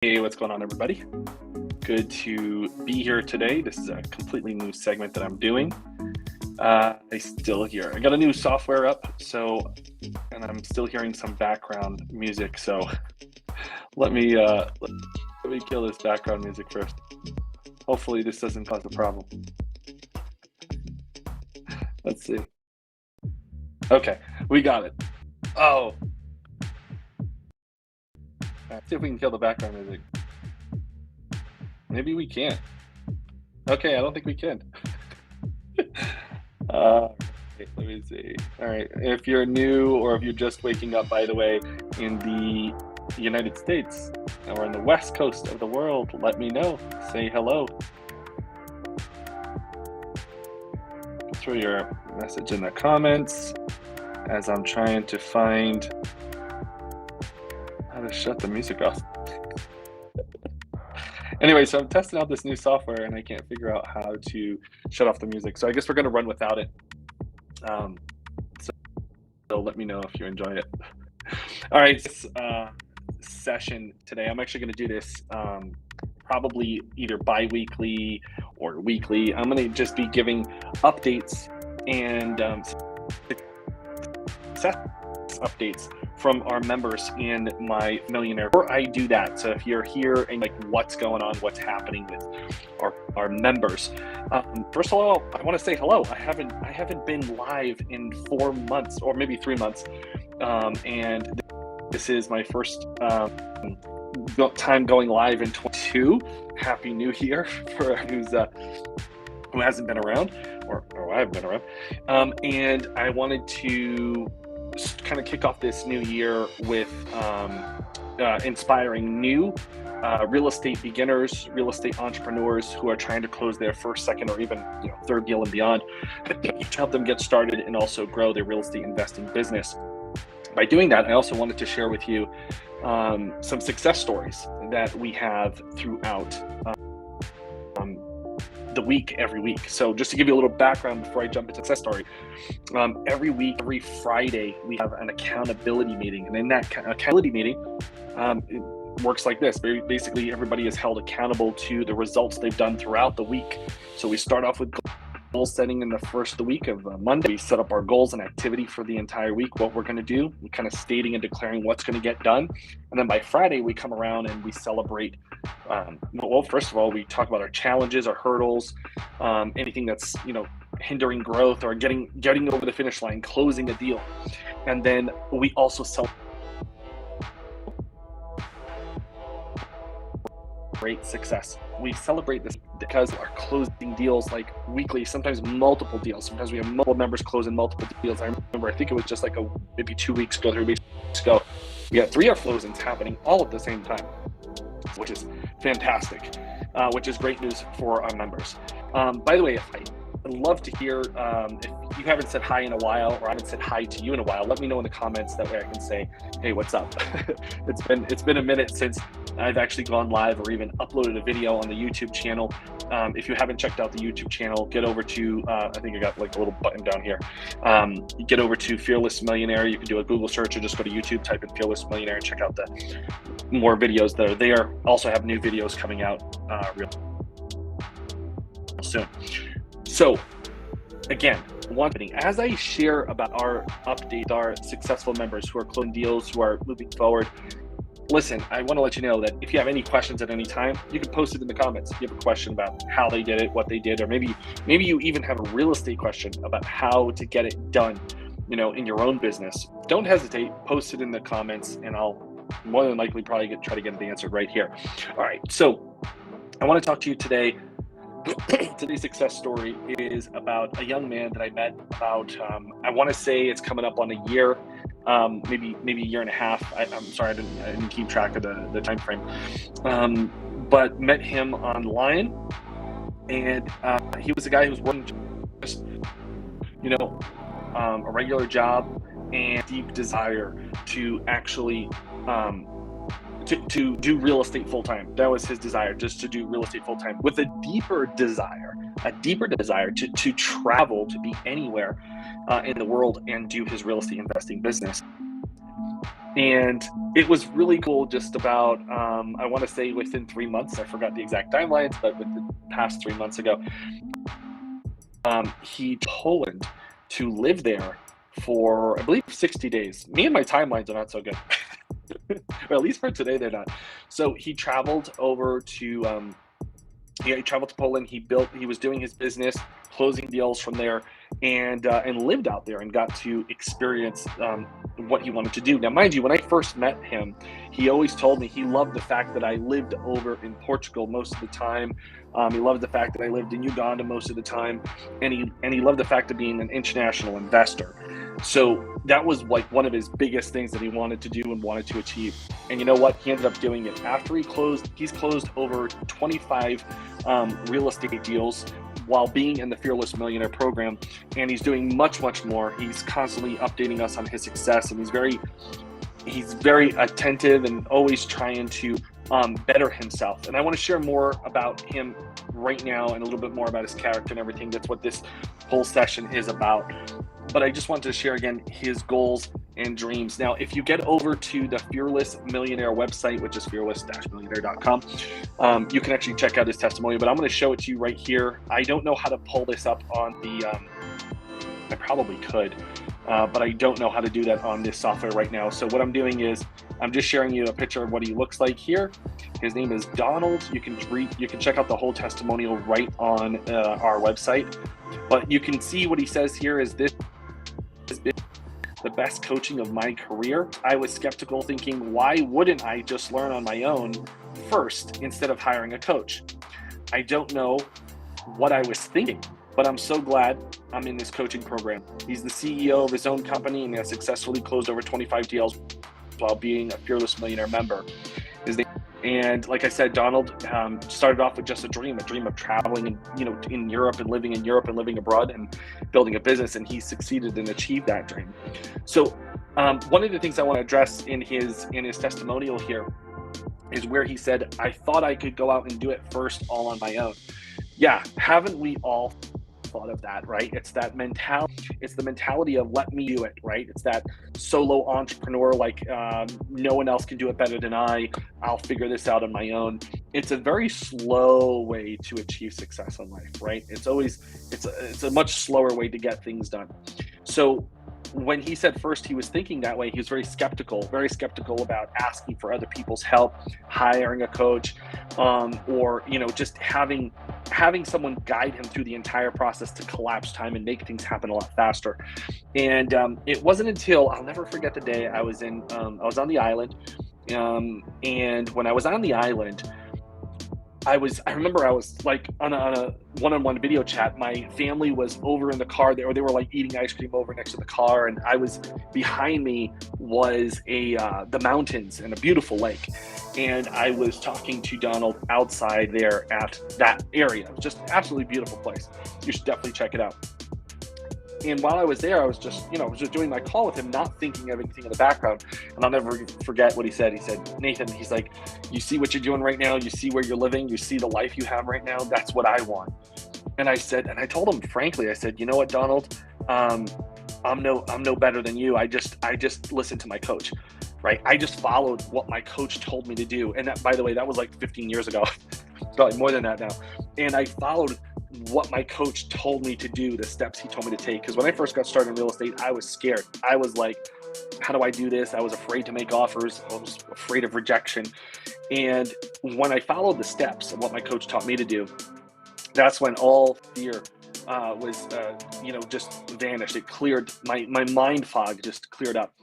Hey, what's going on, everybody? Good to be here today. This is a completely new segment that I'm doing. I got a new software up, and I'm still hearing some background music. So let me kill this background music first. Hopefully, this doesn't cause a problem. Let's see. Okay, we got it. Oh, let's see if we can kill the background music. Maybe we can't. Okay, I don't think we can. Let me see. All right, if you're new or if you're just waking up, by the way, in the United States or in the West Coast of the world, let me know. Say hello. Throw your message in the comments as I'm trying to find how to shut the music off. Anyway, so I'm testing out this new software and I can't figure out how to shut off the music. So I guess we're going to run without it. So let me know if you enjoy it. All right, this session today, I'm actually going to do this probably either bi-weekly or weekly. I'm going to just be giving updates and success updates from our members in my millionaire. Before I do that, so if you're here and like what's going on, what's happening with our members, first of all, I want to say hello. I haven't been live in 4 months or maybe 3 months, and this is my first time going live in 22. Happy New Year for who hasn't been around, or I haven't been around, and I wanted to kind of kick off this new year with inspiring new real estate beginners, real estate entrepreneurs who are trying to close their first, second, or even third deal and beyond, to help them get started and also grow their real estate investing business. By doing that, I also wanted to share with you some success stories that we have throughout the week, every week. So just to give you a little background before I jump into success story, every week, every Friday, we have an accountability meeting. And in that accountability meeting, it works like this. Basically, everybody is held accountable to the results they've done throughout the week. So we start off with goal setting in the first of the week of Monday. We set up our goals and activity for the entire week, what we're going to do, we kind of stating and declaring what's going to get done. And then by Friday, we come around and we celebrate. Well, first of all, we talk about our challenges, our hurdles, anything that's hindering growth or getting over the finish line, closing a deal. And then we also celebrate success. We celebrate this because our closing deals, like weekly, sometimes multiple deals. Sometimes we have multiple members closing multiple deals. I remember, I think it was just like maybe 2 weeks ago, 3 weeks ago, we had 3 closings happening all at the same time, which is fantastic, which is great news for our members. By the way, I'd love to hear if you haven't said hi in a while, or I haven't said hi to you in a while. Let me know in the comments. That way I can say, hey, what's up? It's been a minute since I've actually gone live or even uploaded a video on the YouTube channel. If you haven't checked out the YouTube channel, get over to, I think I got like a little button down here. Get over to Fearless Millionaire. You can do a Google search or just go to YouTube, type in Fearless Millionaire, and check out the more videos that are there. Also have new videos coming out real soon. So again, one thing, as I share about our update, our successful members who are closing deals, who are moving forward, listen, I want to let you know that if you have any questions at any time, you can post it in the comments. If you have a question about how they did it, what they did, or maybe you even have a real estate question about how to get it done, in your own business, don't hesitate, post it in the comments, and I'll more than likely probably try to get it answered right here. All right, so I want to talk to you today. Today's success story is about a young man that I met about, I want to say it's coming up on a year, maybe a year and a half. I'm sorry, I didn't keep track of the time frame, but met him online, and he was a guy who was working just, a regular job and deep desire to actually to do real estate full-time. That was his desire, just to do real estate full-time, with a deeper desire to travel, to be anywhere in the world and do his real estate investing business. And it was really cool. Just about, I want to say within 3 months, I forgot the exact timelines, but within the past 3 months ago, he Poland to live there for, I believe, 60 days. Me and my timelines are not so good. Or at least for today, they're not. So he traveled over to, yeah, he traveled to Poland. He was doing his business, closing deals from there, and lived out there and got to experience what he wanted to do. Now, mind you, when I first met him, he always told me he loved the fact that I lived over in Portugal most of the time. He loved the fact that I lived in Uganda most of the time, and he loved the fact of being an international investor. So that was like one of his biggest things that he wanted to do and wanted to achieve. And you know what? He ended up doing it. After he's closed over 25 real estate deals while being in the Fearless Millionaire program, and he's doing much, much more. He's constantly updating us on his success, and he's very attentive and always trying to better himself. And I want to share more about him right now and a little bit more about his character and everything. That's what this whole session is about. But I just wanted to share again his goals and dreams. Now, if you get over to the Fearless Millionaire website, which is fearless-millionaire.com, you can actually check out his testimony, but I'm going to show it to you right here. I don't know how to pull this up on the, I probably could, but I don't know how to do that on this software right now. So what I'm doing is I'm just sharing you a picture of what he looks like here. His name is Donald. You can check out the whole testimonial right on our website, but you can see what he says here is this has been the best coaching of my career. I was skeptical, thinking, why wouldn't I just learn on my own first instead of hiring a coach? I don't know what I was thinking, but I'm so glad I'm in this coaching program. He's the CEO of his own company and has successfully closed over 25 deals while being a Fearless Millionaire member. And like I said, Donald started off with just a dream of traveling in Europe and living in Europe and living abroad and building a business, and he succeeded and achieved that dream. So one of the things I want to address in his testimonial here is where he said, I thought I could go out and do it first all on my own. Yeah, haven't we all thought of that, right? It's that mentality. It's the mentality of let me do it, right? It's that solo entrepreneur, like no one else can do it better than I'll figure this out on my own. It's a very slow way to achieve success in life, right? It's a much slower way to get things done. So when he said first he was thinking that way, he was very skeptical about asking for other people's help, hiring a coach, or just having someone guide him through the entire process to collapse time and make things happen a lot faster. And it wasn't until, I'll never forget the day I was on the island, and when I was on the island, I remember I was like on a one-on-one video chat. My family was over in the car there, or they were like eating ice cream over next to the car, and behind me was the mountains and a beautiful lake. And I was talking to Donald outside there at that area. Just absolutely beautiful place. You should definitely check it out. And while I was there, I was just doing my call with him, not thinking of anything in the background. And I'll never forget what he said. He said, Nathan, he's like, you see what you're doing right now? You see where you're living? You see the life you have right now? That's what I want. And I told him, frankly, I said, you know what, Donald, I'm no better than you. I just listened to my coach, right? I just followed what my coach told me to do. And that, by the way, that was like 15 years ago, probably more than that now. And I followed what my coach told me to do, the steps he told me to take. Because when I first got started in real estate, I was scared. I was like, how do I do this? I was afraid to make offers. I was afraid of rejection. And when I followed the steps of what my coach taught me to do, that's when all fear was just vanished. It cleared, my mind fog just cleared up.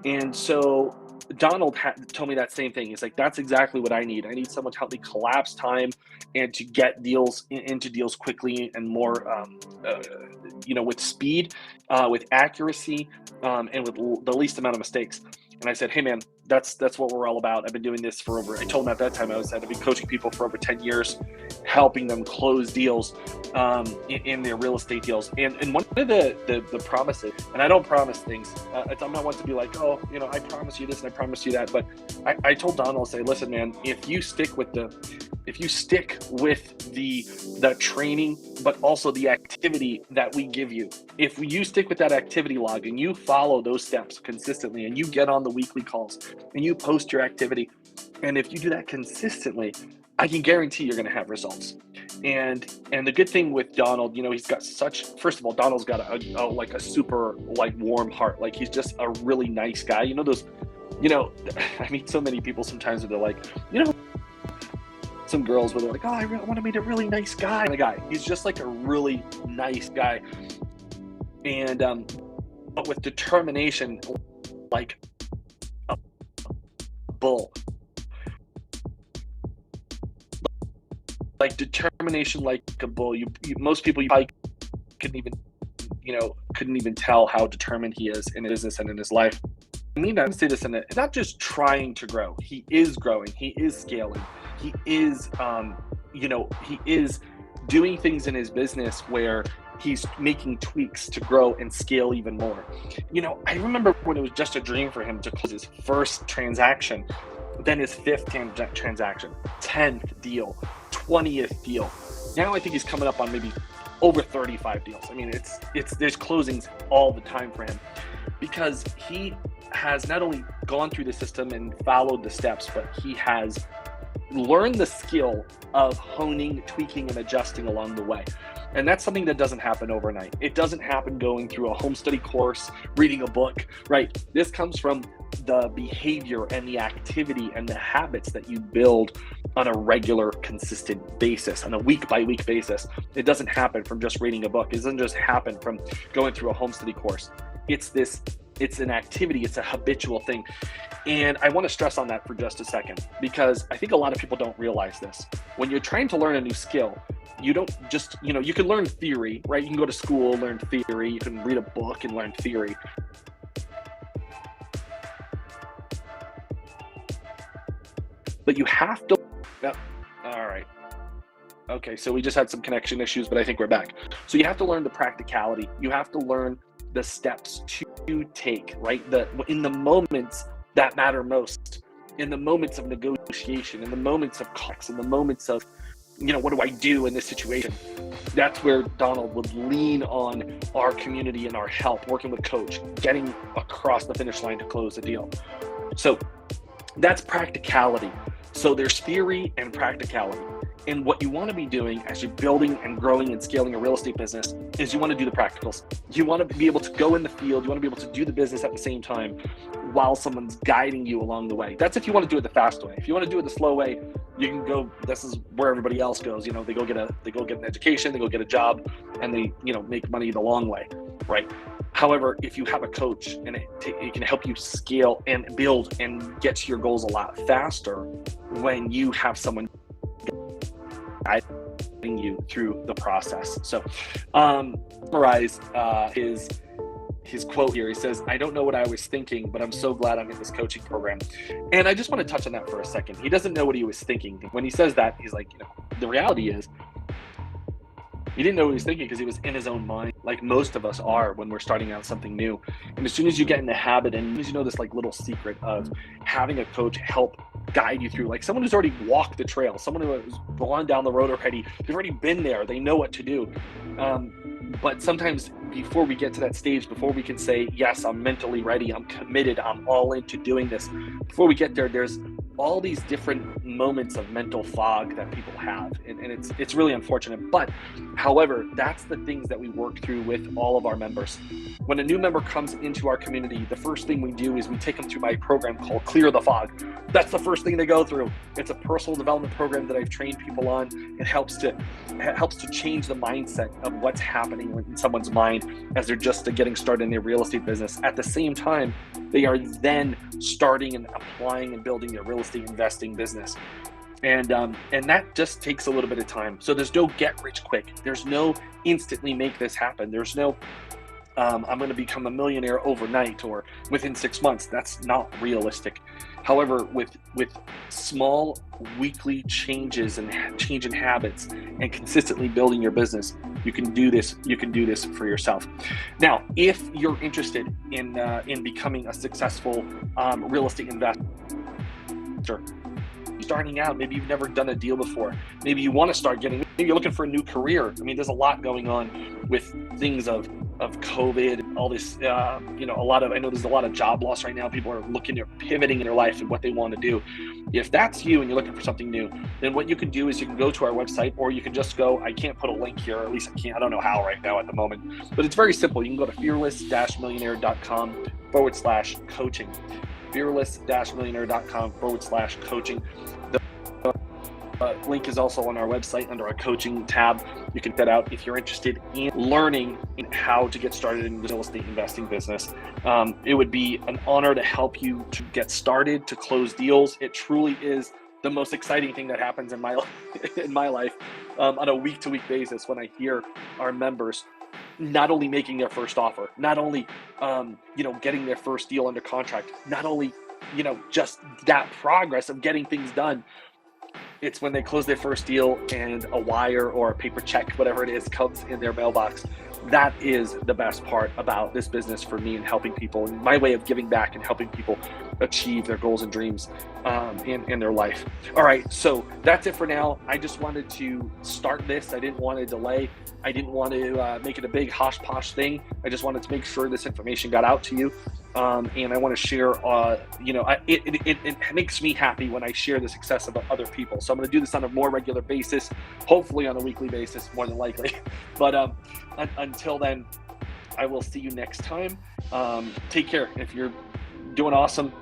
And so Donald told me that same thing. He's like, that's exactly what I need. I need someone to help me collapse time and to get deals into deals quickly and more, with speed, with accuracy, and with the least amount of mistakes. And I said, hey man, that's what we're all about. I've been doing this I told him at that time, I've been coaching people for over 10 years, helping them close deals in their real estate deals. And one of the promises, and I don't promise things, I'm not one to be like, oh, I promise you this and I promise you that. But I told Donald, say, listen, man, if you stick with if you stick with the training, but also the activity that we give you, if you stick with that activity log and you follow those steps consistently and you get on the weekly calls and you post your activity, and if you do that consistently, I can guarantee you're going to have results. And the good thing with Donald, he's got first of all, Donald's got a super warm heart. Like, he's just a really nice guy. I meet so many people sometimes where they're like, some girls where they're like, oh, I want to meet a really nice guy. And the guy, he's just like a really nice guy. And, but with determination, like a bull. Like determination, like a bull. Most people, you probably couldn't even tell how determined he is in his business and in his life. I mean, I say this not just trying to grow. He is growing. He is scaling. He is, he is doing things in his business where he's making tweaks to grow and scale even more. I remember when it was just a dream for him to close his first transaction, then his 5th transaction, 10th deal, 20th deal. Now I think he's coming up on maybe over 35 deals. I mean, there's closings all the time for him because he has not only gone through the system and followed the steps, but he has learned the skill of honing, tweaking, and adjusting along the way. And that's something that doesn't happen overnight. It doesn't happen going through a home study course, reading a book, right? This comes from the behavior and the activity and the habits that you build on a regular, consistent basis, on a week-by-week basis. It doesn't happen from just reading a book. It doesn't just happen from going through a home study course. It's an activity, it's a habitual thing. And I want to stress on that for just a second, because I think a lot of people don't realize this. When you're trying to learn a new skill, you don't just, you can learn theory, right? You can go to school, learn theory. You can read a book and learn theory. But you have to, all right. Okay, so we just had some connection issues, but I think we're back. So you have to learn the practicality. You have to learn the steps to take, right? In the moments that matter most, in the moments of negotiation, in the moments of costs, in the moments of, what do I do in this situation? That's where Donald would lean on our community and our help, working with Coach, getting across the finish line to close the deal. So that's practicality. So there's theory and practicality. And what you want to be doing as you're building and growing and scaling a real estate business is you want to do the practicals. You want to be able to go in the field. You want to be able to do the business at the same time while someone's guiding you along the way. That's if you want to do it the fast way. If you want to do it the slow way, you can go, this is where everybody else goes. They go get an education, they go get a job, and they, make money the long way, right? However, if you have a coach and it can help you scale and build and get to your goals a lot faster when you have someone guiding you through the process. So, summarize his quote here. He says, "I don't know what I was thinking, but I'm so glad I'm in this coaching program." And I just want to touch on that for a second. He doesn't know what he was thinking. When he says that, he's like, the reality is, he didn't know what he was thinking because he was in his own mind, like most of us are when we're starting out something new. And as soon as you get in the habit, and as you know this little secret of having a coach help guide you through, like someone who's already walked the trail, someone who has gone down the road already, they've already been there, they know what to do. But sometimes before we get to that stage, before we can say, yes, I'm mentally ready, I'm committed, I'm all into doing this, before we get there, there's all these different moments of mental fog that people have. And it's really unfortunate. But however, that's the things that we work through with all of our members. When a new member comes into our community, the first thing we do is we take them through my program called Clear the Fog. That's the first thing they go through. It's a personal development program that I've trained people on. It helps to change the mindset of what's happening in someone's mind as they're just getting started in their real estate business. At the same time, they are then starting and applying and building their real estate investing business. And that just takes a little bit of time. So there's no get rich quick. There's no instantly make this happen. There's no I'm going to become a millionaire overnight or within 6 months. That's not realistic. However, with small weekly changes and change in habits and consistently building your business, you can do this. You can do this for yourself. Now, if you're interested in becoming a successful real estate investor, starting out. Maybe you've never done a deal before. Maybe you want to start maybe you're looking for a new career. I mean, there's a lot going on with things of COVID, all this, I know there's a lot of job loss right now. People are pivoting in their life and what they want to do. If that's you and you're looking for something new, then what you can do is you can go to our website, or you can just go, I can't put a link here, or at least I don't know how right now at the moment, but it's very simple. You can go to fearless-millionaire.com/coaching, fearless-millionaire.com/coaching. The link is also on our website under our coaching tab. You can check that out if you're interested in learning how to get started in the real estate investing business. It would be an honor to help you to get started, to close deals. It truly is the most exciting thing that happens in my life on a week-to-week basis, when I hear our members not only making their first offer, not only getting their first deal under contract, not only just that progress of getting things done. It's when they close their first deal and a wire or a paper check, whatever it is, comes in their mailbox. That is the best part about this business for me, and helping people, and my way of giving back and helping people achieve their goals and dreams in their life. All right, so that's it for now. I just wanted to start this. I didn't want to delay. I didn't want to make it a big hosh-posh thing. I just wanted to make sure this information got out to you. And I want to share, it makes me happy when I share the success of other people. So I'm going to do this on a more regular basis, hopefully on a weekly basis, more than likely. But until then, I will see you next time. Take care. If you're doing awesome,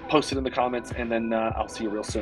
post it in the comments, and then I'll see you real soon.